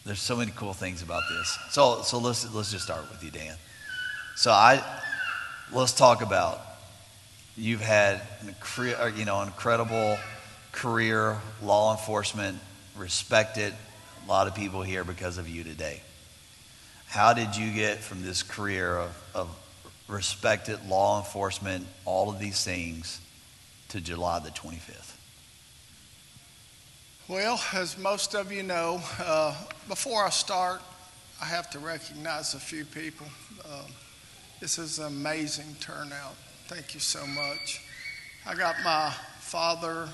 There's so many cool things about this. So let's just start with you, Dan. Let's talk about, you've had an incredible career, law enforcement, respected. A lot of people here because of you today. How did you get from this career of respected law enforcement, all of these things, to July the 25th? Well, as most of you know, before I start, I have to recognize a few people. This is an amazing turnout. Thank you so much. I got my father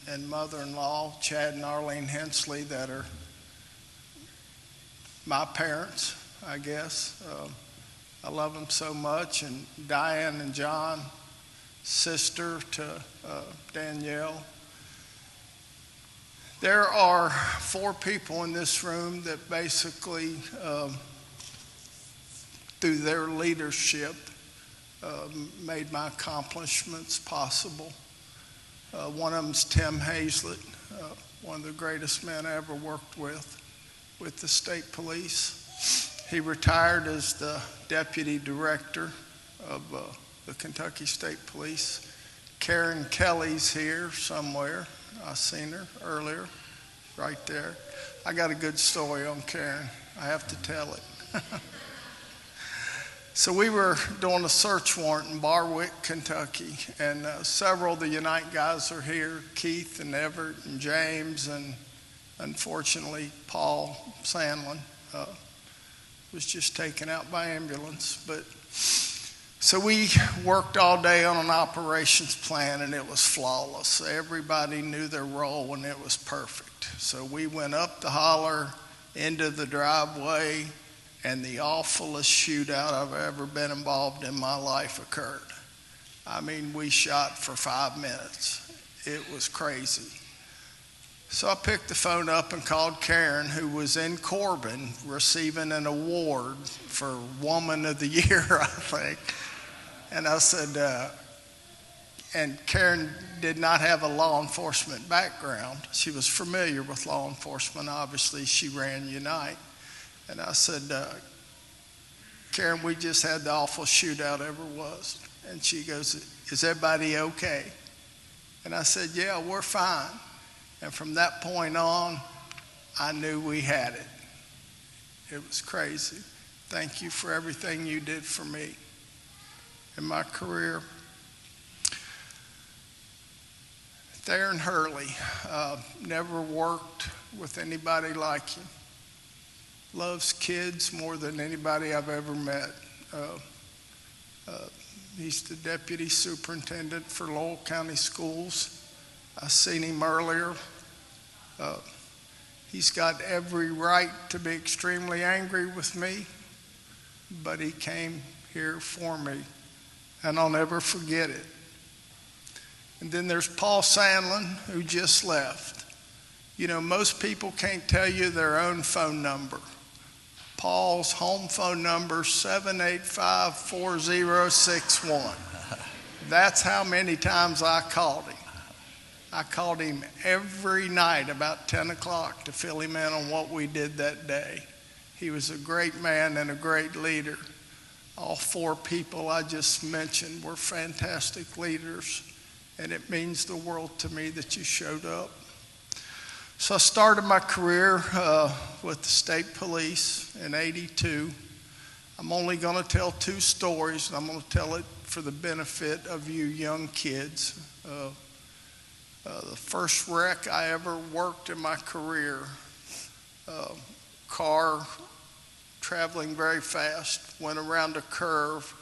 and mother-in-law, Chad and Arlene Hensley, that are my parents, I guess. I love them so much. And Diane and John, sister to Danielle. There are 4 people in this room that basically, through their leadership, made my accomplishments possible. One of them's Tim Hazlett, one of the greatest men I ever worked with the state police. He retired as the deputy director of the Kentucky State Police. Karen Kelly's here somewhere. I seen her earlier, right there. I got a good story on Karen. I have to tell it. So we were doing a search warrant in Barwick, Kentucky, and several of the Unite guys are here, Keith and Everett and James, and unfortunately Paul Sandlin was just taken out by ambulance. But so we worked all day on an operations plan, and it was flawless. Everybody knew their role, and it was perfect. So we went up the holler, into the driveway, and the awfulest shootout I've ever been involved in my life occurred. I mean, we shot for 5 minutes. It was crazy. So I picked the phone up and called Karen, who was in Corbin receiving an award for Woman of the Year, I think. And I said, and Karen did not have a law enforcement background. She was familiar with law enforcement. Obviously, she ran Unite. And I said, Karen, we just had the awful shootout ever was. And she goes, is everybody okay? And I said, yeah, we're fine. And from that point on, I knew we had it. It was crazy. Thank you for everything you did for me in my career. Theron Hurley, never worked with anybody like him. Loves kids more than anybody I've ever met. He's the deputy superintendent for Lowell County Schools. I seen him earlier. He's got every right to be extremely angry with me, but he came here for me, and I'll never forget it. And then there's Paul Sandlin, who just left. You know, most people can't tell you their own phone number. Paul's home phone number, 785-4061. That's how many times I called him. I called him every night about 10 o'clock to fill him in on what we did that day. He was a great man and a great leader. All 4 people I just mentioned were fantastic leaders, and it means the world to me that you showed up. So I started my career with the state police in '82. I'm only going to tell 2 stories, and I'm going to tell it for the benefit of you young kids. The first wreck I ever worked in my career, car traveling very fast, went around a curve.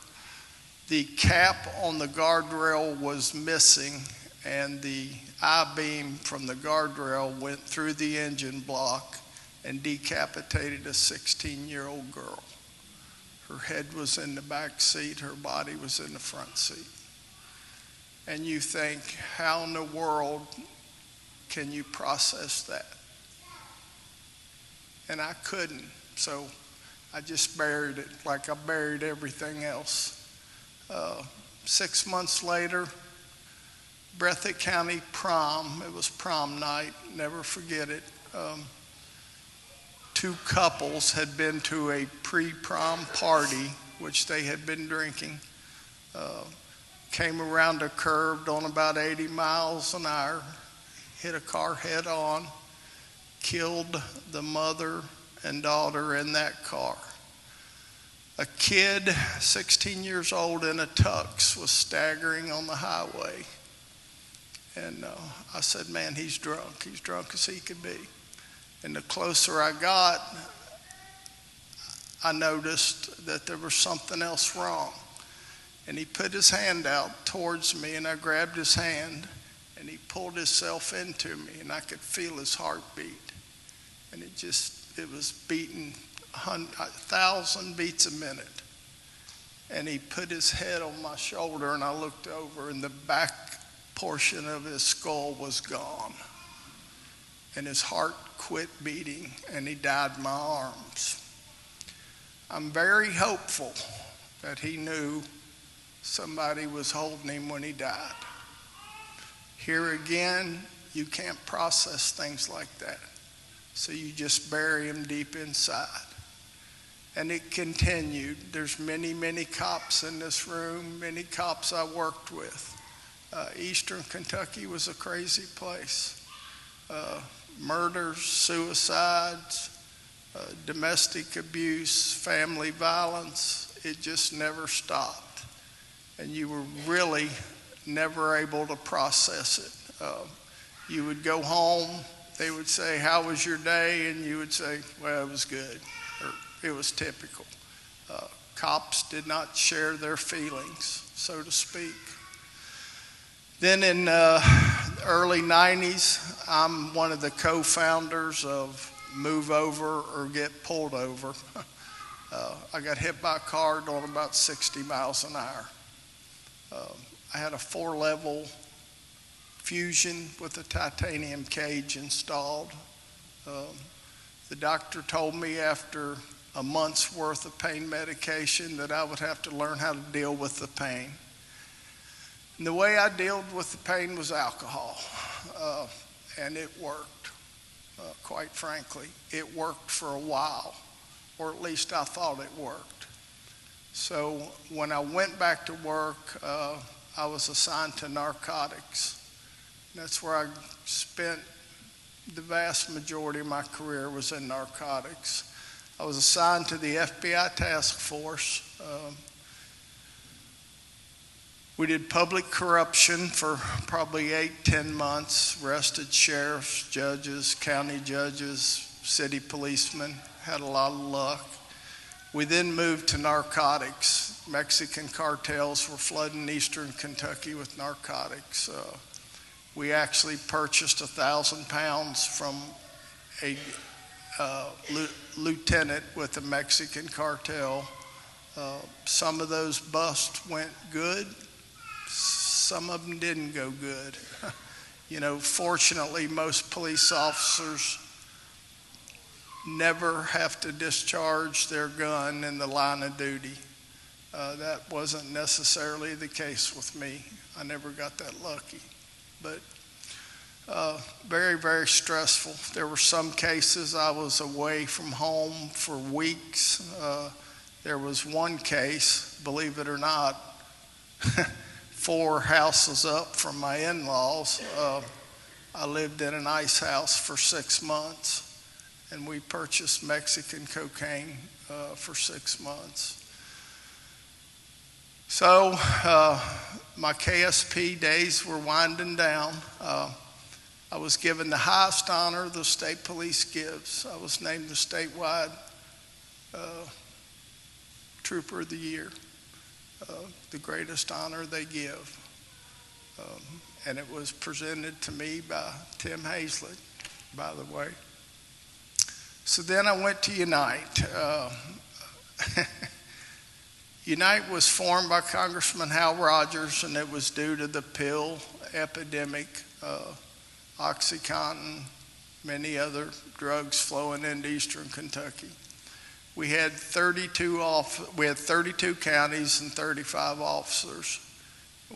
The cap on the guardrail was missing, and the I-beam from the guardrail went through the engine block and decapitated a 16-year-old girl. Her head was in the back seat, her body was in the front seat. And you think, how in the world can you process that? And I couldn't, so I just buried it like I buried everything else. 6 months later, Breathitt County prom, it was prom night, never forget it. 2 two couples had been to a pre-prom party, which they had been drinking, came around a curve on about 80 miles an hour, hit a car head on, killed the mother and daughter in that car. A kid, 16 years old in a tux, was staggering on the highway. And I said, man, he's drunk. He's drunk as he could be. And the closer I got, I noticed that there was something else wrong. And he put his hand out towards me, and I grabbed his hand, and he pulled himself into me, and I could feel his heartbeat. And it was beating 1,000 beats a minute. And he put his head on my shoulder, and I looked over, and the back portion of his skull was gone. And his heart quit beating, and he died in my arms. I'm very hopeful that he knew somebody was holding him when he died. Here again, you can't process things like that. So you just bury him deep inside. And it continued. There's many, many cops in this room, many cops I worked with. Eastern Kentucky was a crazy place. Murders, suicides, domestic abuse, family violence, it just never stopped. And you were really never able to process it. You would go home, they would say, how was your day? And you would say, well, it was good, or it was typical. Cops did not share their feelings, so to speak. Then in early 90s, I'm one of the co-founders of Move Over or Get Pulled Over. I got hit by a car doing about 60 miles an hour. I had a 4-level fusion with a titanium cage installed. The doctor told me after a month's worth of pain medication that I would have to learn how to deal with the pain. And the way I dealt with the pain was alcohol, and it worked, quite frankly. It worked for a while, or at least I thought it worked. So when I went back to work, I was assigned to narcotics. That's where I spent the vast majority of my career was in narcotics. I was assigned to the FBI task force. We did public corruption for probably 8-10 months, arrested sheriffs, judges, county judges, city policemen, had a lot of luck. We then moved to narcotics. Mexican cartels were flooding eastern Kentucky with narcotics. We actually purchased 1,000 pounds from a lieutenant with the Mexican cartel. Some of those busts went good. Some of them didn't go good. Fortunately, most police officers never have to discharge their gun in the line of duty. That wasn't necessarily the case with me. I never got that lucky. But very, very stressful. There were some cases I was away from home for weeks. There was one case, believe it or not, 4 houses up from my in-laws. I lived in an ice house for 6 months, and we purchased Mexican cocaine for 6 months. So my KSP days were winding down. I was given the highest honor the state police gives. I was named the statewide Trooper of the Year. The greatest honor they give. And it was presented to me by Tim Hazlett, by the way. So then I went to Unite. Unite was formed by Congressman Hal Rogers, and it was due to the pill epidemic, OxyContin, many other drugs flowing into eastern Kentucky. We had 32 counties and 35 officers.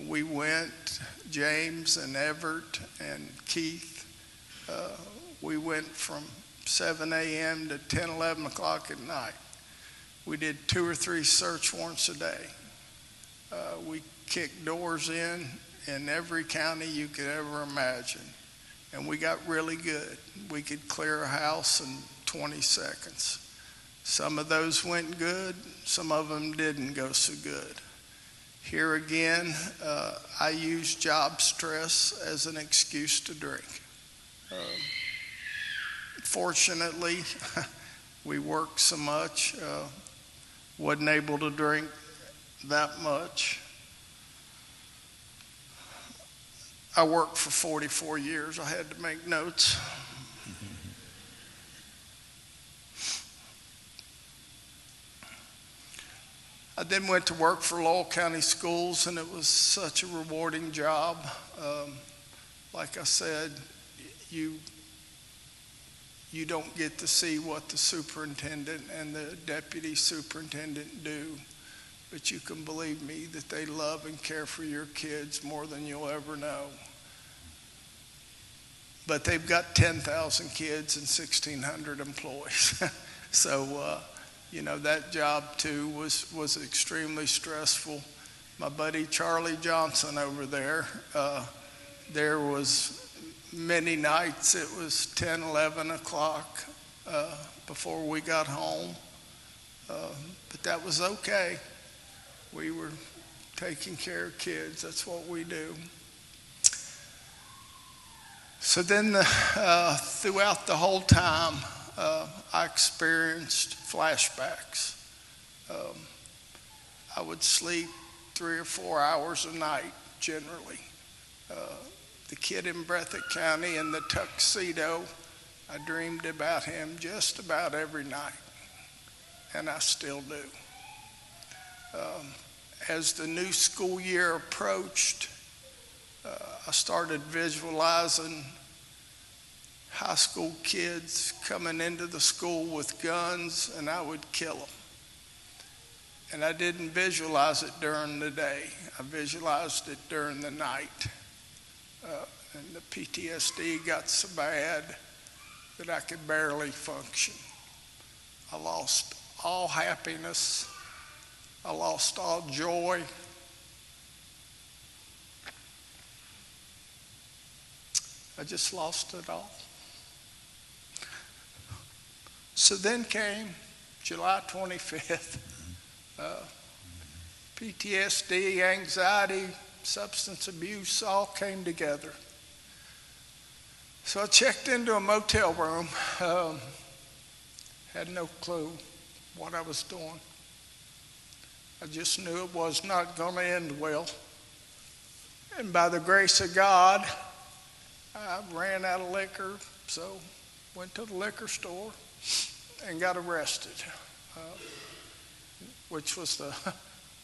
We went, James and Everett and Keith, we went from 7 a.m. to 10, 11 o'clock at night. We did 2 or 3 search warrants a day. We kicked doors in every county you could ever imagine. And we got really good. We could clear a house in 20 seconds. Some of those went good, some of them didn't go so good. Here again, I use job stress as an excuse to drink. Fortunately, we worked so much, wasn't able to drink that much. I worked for 44 years. I had to make notes. I then went to work for Lowell County Schools, and it was such a rewarding job. Like I said, you don't get to see what the superintendent and the deputy superintendent do, but you can believe me that they love and care for your kids more than you'll ever know. But they've got 10,000 kids and 1,600 employees. So, that job too was extremely stressful. My buddy Charlie Johnson over there, there was many nights it was 10, 11 o'clock before we got home. But that was okay. We were taking care of kids. That's what we do. So then throughout the whole time, I experienced flashbacks. I would sleep 3 or 4 hours a night, generally. The kid in Breathitt County in the tuxedo, I dreamed about him just about every night, and I still do. As the new school year approached, I started visualizing high school kids coming into the school with guns, and I would kill them. And I didn't visualize it during the day. I visualized it during the night. And the PTSD got so bad that I could barely function. I lost all happiness. I lost all joy. I just lost it all. So then came July 25th. PTSD, anxiety, substance abuse all came together. So I checked into a motel room. Had no clue what I was doing. I just knew it was not going to end well. And by the grace of God, I ran out of liquor, so went to the liquor store and got arrested, which was the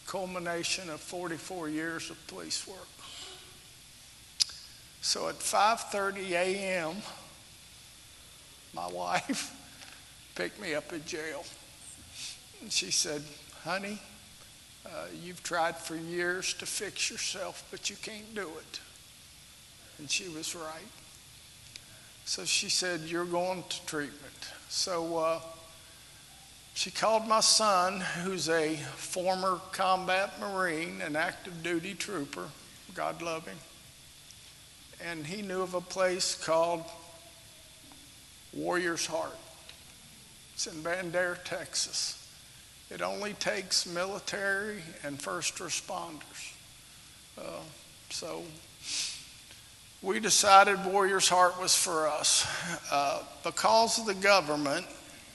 culmination of 44 years of police work. So at 5:30 a.m., my wife picked me up at jail. And she said, "Honey, you've tried for years to fix yourself, but you can't do it." And she was right. So she said, "You're going to treatment." So she called my son, who's a former combat Marine, an active duty trooper, God love him. And he knew of a place called Warrior's Heart. It's in Bandera, Texas. It only takes military and first responders. So we decided Warrior's Heart was for us. Because of the government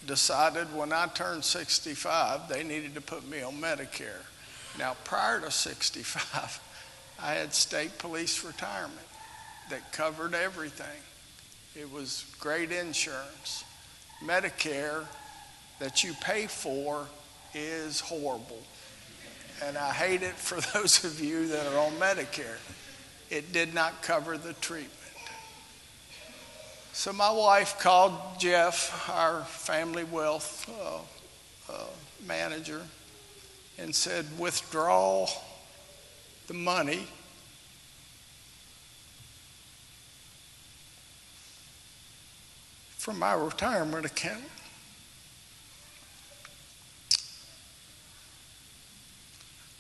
decided when I turned 65, they needed to put me on Medicare. Now, prior to 65, I had state police retirement that covered everything. It was great insurance. Medicare that you pay for is horrible. And I hate it for those of you that are on Medicare. It did not cover the treatment. So my wife called Jeff, our family wealth manager, and said, "Withdraw the money from my retirement account.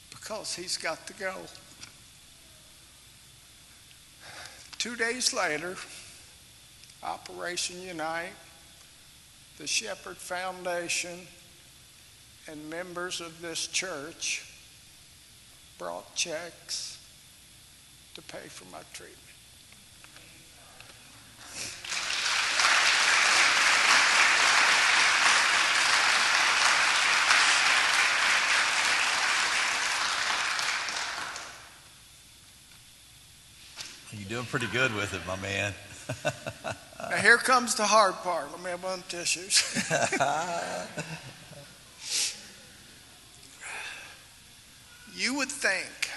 Because he's got to go. 2 days later, Operation Unite, the Shepherd Foundation, and members of this church brought checks to pay for my treatment. You're doing pretty good with it, my man. Now here comes the hard part. Let me have one of the tissues. You would think,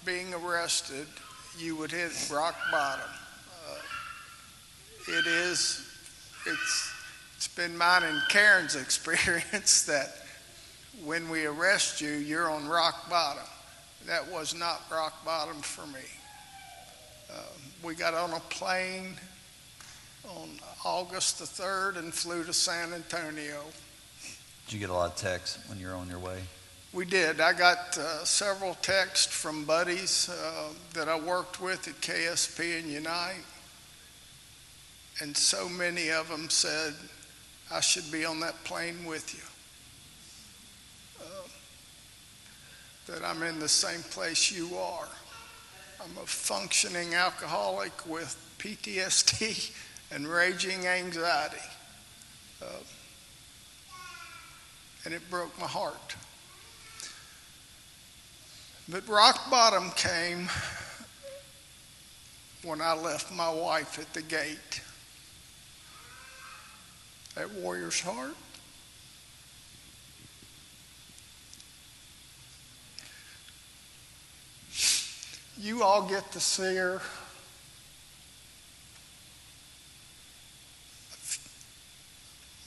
being arrested, you would hit rock bottom. It's been mine and Karen's experience that when we arrest you, you're on rock bottom. That was not rock bottom for me. We got on a plane on August the 3rd and flew to San Antonio. Did you get a lot of texts when you were on your way? We did. I got several texts from buddies that I worked with at KSP and Unite. And so many of them said, I should be on that plane with you. That I'm in the same place you are. I'm a functioning alcoholic with PTSD and raging anxiety. And it broke my heart. But rock bottom came when I left my wife at the gate at Warrior's Heart. You all get to see her a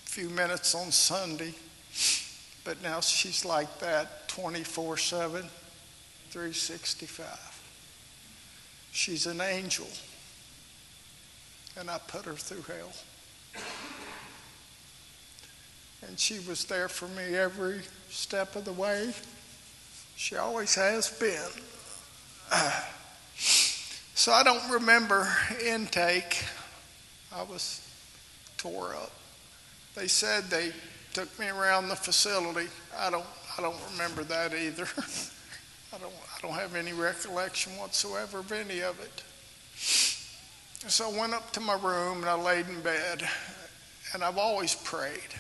few minutes on Sunday, but now she's like that 24/7, 365. She's an angel, and I put her through hell. And she was there for me every step of the way. She always has been. So I don't remember intake. I was tore up. They said they took me around the facility. I don't remember that either. I don't have any recollection whatsoever of any of it. So I went up to my room and I laid in bed, and I've always prayed.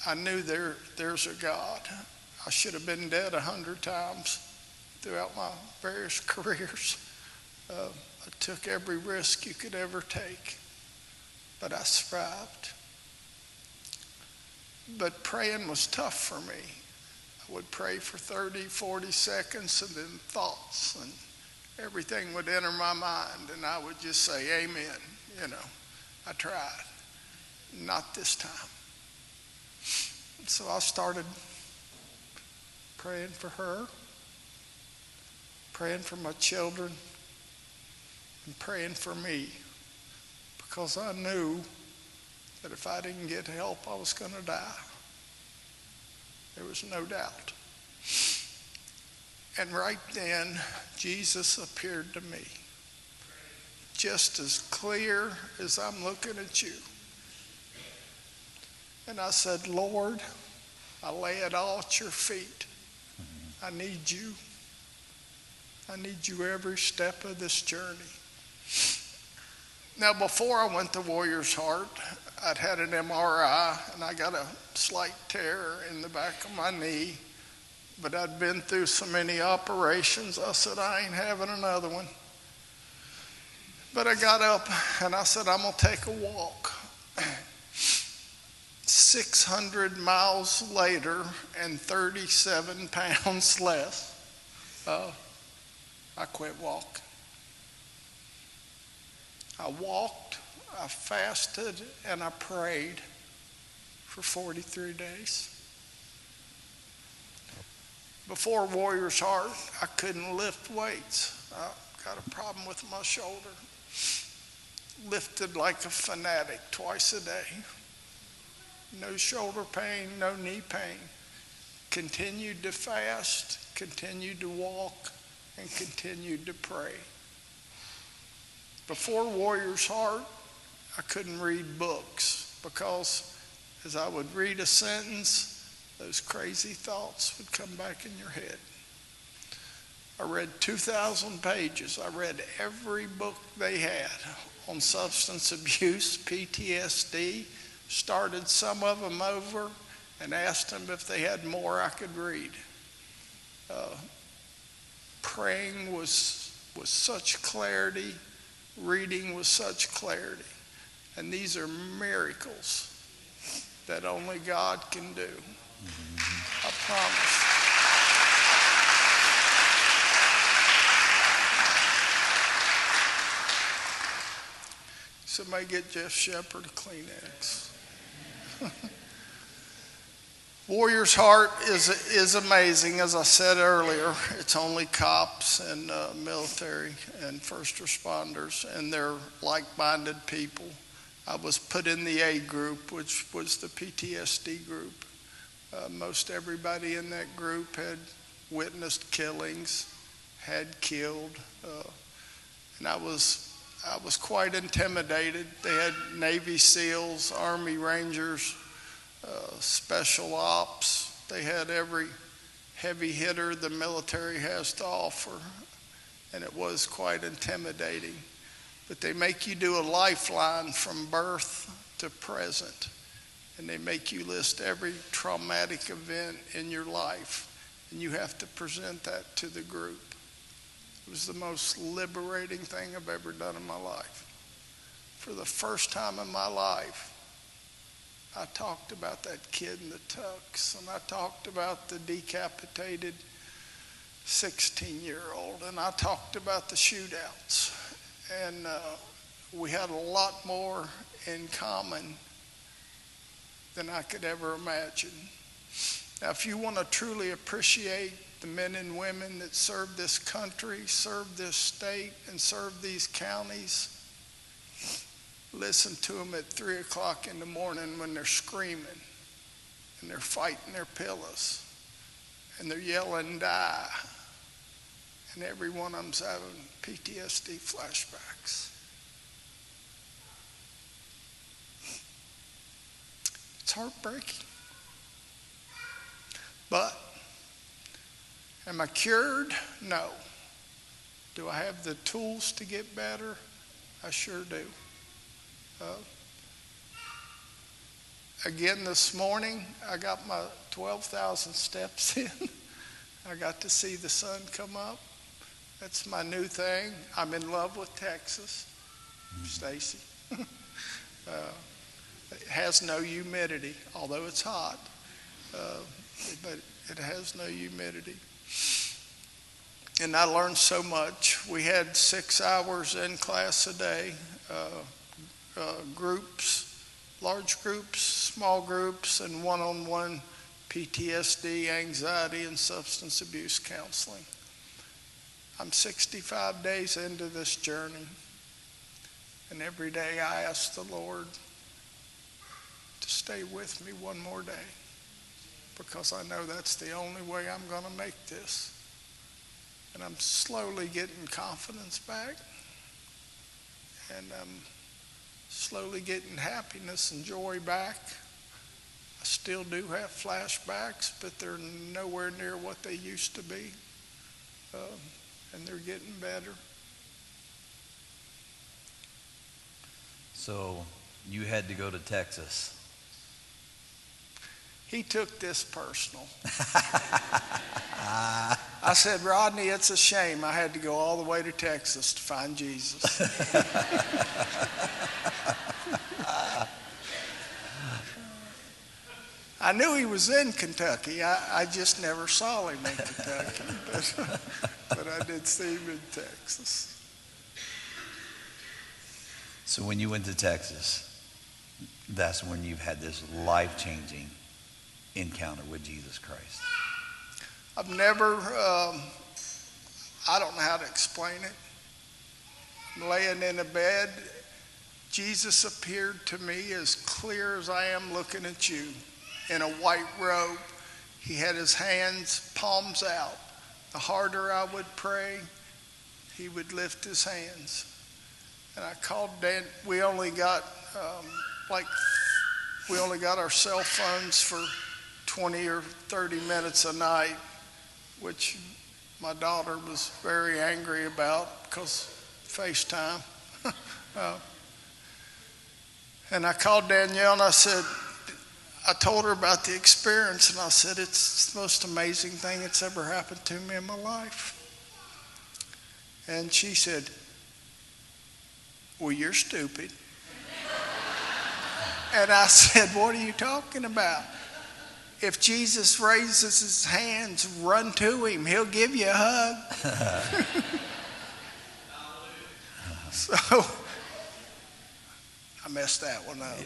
I knew there's a God. I should have been dead 100 times throughout my various careers. I took every risk you could ever take, but I survived. But praying was tough for me. I would pray for 30, 40 seconds, and then thoughts and everything would enter my mind, and I would just say, amen. I tried. Not this time. So I started praying for her, praying for my children, and praying for me, because I knew that if I didn't get help, I was going to die. There was no doubt. And right then, Jesus appeared to me, just as clear as I'm looking at you. And I said, Lord, I lay it all at your feet. I need you. I need you every step of this journey. Now, before I went to Warrior's Heart, I'd had an MRI, and I got a slight tear in the back of my knee. But I'd been through so many operations, I said, I ain't having another one. But I got up, and I said, I'm going to take a walk. 600 miles later and 37 pounds less, I quit walking. I walked, I fasted, and I prayed for 43 days. Before Warrior's Heart, I couldn't lift weights. I got a problem with my shoulder. lifted like a fanatic twice a day. No shoulder pain, no knee pain. Continued to fast, continued to walk, and continued to pray. Before Warrior's Heart, I couldn't read books because as I would read a sentence, those crazy thoughts would come back in your head. I read 2,000 pages. I read every book they had on substance abuse, PTSD, started some of them over and asked them if they had more I could read. Praying was such clarity, reading with such clarity. And these are miracles that only God can do. I promise. Somebody get Jeff Shepherd a Kleenex. Warrior's Heart is amazing. As I said earlier, it's only cops and military and first responders, and they're like-minded people. I was put in the A group, which was the PTSD group. Most everybody in that group had witnessed killings, had killed, and I was quite intimidated. They had Navy SEALs, Army Rangers, special ops. They had every heavy hitter the military has to offer, and it was quite intimidating. But they make you do a lifeline from birth to present, and they make you list every traumatic event in your life, and you have to present that to the group. It was the most liberating thing I've ever done in my life. For the first time in my life, I talked about that kid in the tux, and I talked about the decapitated 16-year-old, and I talked about the shootouts. And we had a lot more in common than I could ever imagine. Now, if you want to truly appreciate the men and women that serve this country, serve this state, and serve these counties, listen to them at 3 o'clock in the morning when they're screaming and they're fighting their pillows and they're yelling, "Die." And every one of them's having PTSD flashbacks. It's heartbreaking. But am I cured? No. Do I have the tools to get better? I sure do. Again this morning, I got my 12,000 steps in. I got to see the sun come up. That's my new thing. I'm in love with Texas, Stacy. It has no humidity, although it's hot, but it has no humidity. And I learned so much. We had 6 hours in class a day, groups, large groups, small groups, and one-on-one PTSD, anxiety, and substance abuse counseling. I'm 65 days into this journey, and every day I ask the Lord to stay with me one more day, because I know that's the only way I'm going to make this. And I'm slowly getting confidence back, and I'm slowly getting happiness and joy back. I still do have flashbacks, but they're nowhere near what they used to be, and they're getting better. So you had to go to Texas. He took this personal. I said, "Rodney, it's a shame I had to go all the way to Texas to find Jesus." I knew he was in Kentucky. I just never saw him in Kentucky, but I did see him in Texas. So when you went to Texas, that's when you've had this life-changing encounter with Jesus Christ. I've never, I don't know how to explain it. I'm laying in a bed Jesus appeared to me as clear as I am looking at you in a white robe. He had his hands, palms out. The harder I would pray, he would lift his hands. And I called Dan. We only got our cell phones for 20 or 30 minutes a night, which my daughter was very angry about because FaceTime. And I called Danielle and I told her about the experience, and I said, it's the most amazing thing that's ever happened to me in my life. And she said, well, you're stupid. And I said, what are you talking about? If Jesus raises his hands, run to him. He'll give you a hug. So I messed that one up.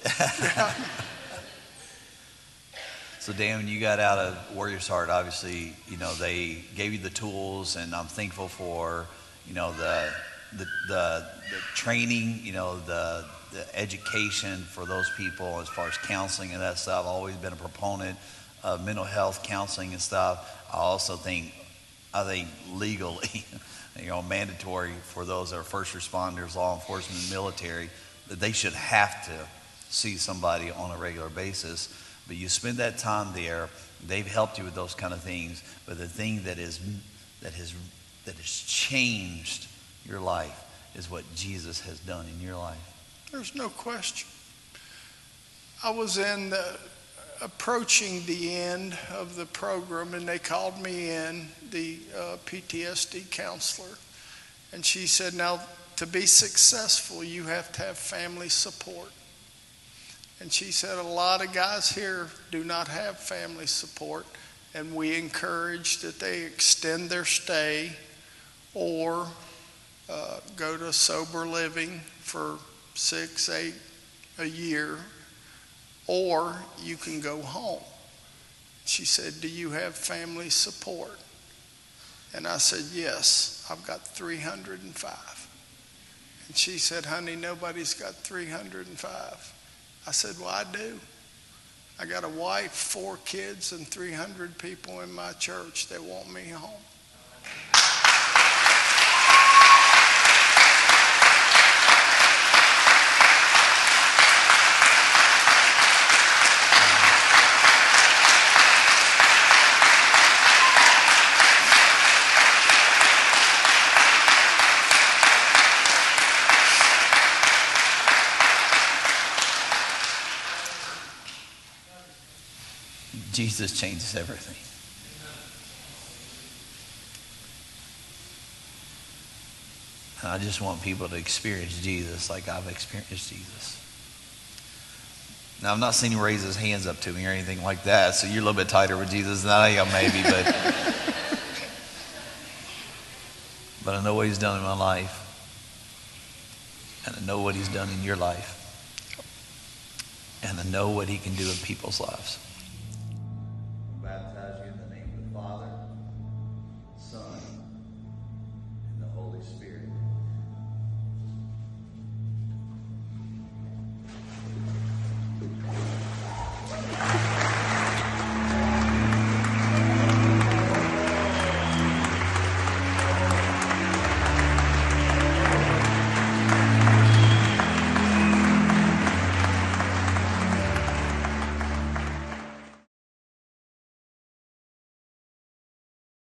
So Dan, when you got out of Warrior's Heart, obviously, they gave you the tools, and I'm thankful for, the training, the education for those people as far as counseling and that stuff. I've always been a proponent of mental health counseling and stuff. I think legally, mandatory for those that are first responders, law enforcement, military, that they should have to see somebody on a regular basis. But you spend that time there, they've helped you with those kind of things. But the thing that has changed your life is what Jesus has done in your life. There's no question. I was approaching the end of the program, and they called me in, the PTSD counselor, and she said, now, to be successful, you have to have family support. And she said, a lot of guys here do not have family support, and we encourage that they extend their stay or go to sober living for 6, 8 a year, or you can go home. She said, do you have family support? And I said, yes, I've got 305. And she said, honey, nobody's got 305. I said, well, I do. I got a wife, 4 kids, and 300 people in my church that want me home. Jesus changes everything. And I just want people to experience Jesus like I've experienced Jesus. Now, I'm not saying he raise his hands up to me or anything like that, so you're a little bit tighter with Jesus than I am maybe, but I know what he's done in my life, and I know what he's done in your life, and I know what he can do in people's lives.